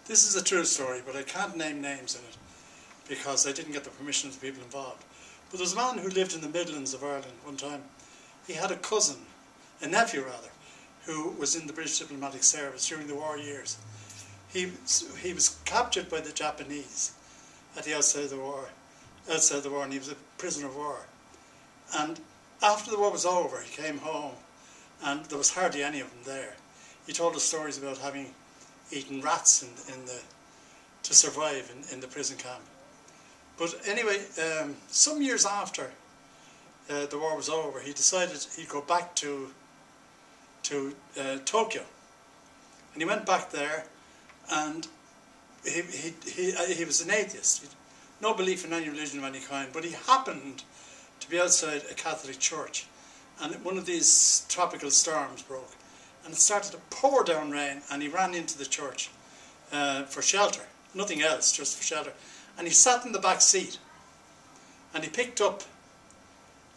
This is a true story, but I can't name names in it because I didn't get the permission of the people involved. But there was a man who lived in the Midlands of Ireland one time. He had a cousin, a nephew rather, who was in the British diplomatic service during the war years. He was captured by the Japanese at the outside of the war, and he was a prisoner of war. And after the war was over, he came home, and there was hardly any of them there. He told us stories about having eaten rats to survive in the prison camp. But anyway, some years after the war was over, he decided he'd go back to Tokyo, and he went back there, and he was an atheist. He had no belief in any religion of any kind, but he happened to be outside a Catholic church, and one of these tropical storms broke, and it started to pour down rain, and he ran into the church for shelter, nothing else, just for shelter. And he sat in the back seat, and he picked up,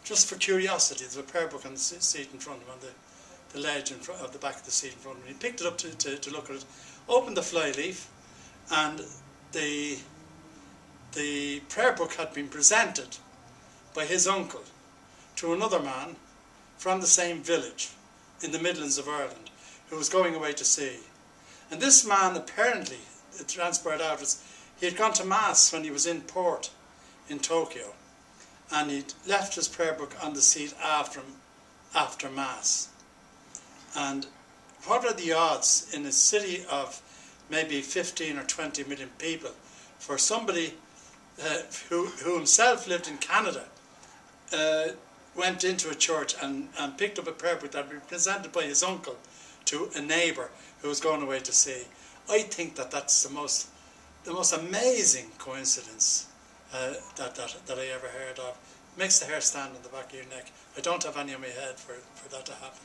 just for curiosity, there's a prayer book on the seat in front of him, on the ledge in front of the back of the seat in front of him. He picked it up to look at it, opened the flyleaf, and the prayer book had been presented by his uncle to another man from the same village in the Midlands of Ireland who was going away to sea. And this man, apparently, it transpired out, he had gone to Mass when he was in port in Tokyo, and he'd left his prayer book on the seat after Mass. And what are the odds in a city of maybe 15 or 20 million people for somebody who himself lived in Canada, went into a church and picked up a prayer book that had been presented by his uncle to a neighbour who was going away to sea? I think that's the most amazing coincidence that I ever heard of. Makes the hair stand on the back of your neck. I don't have any on my head for that to happen.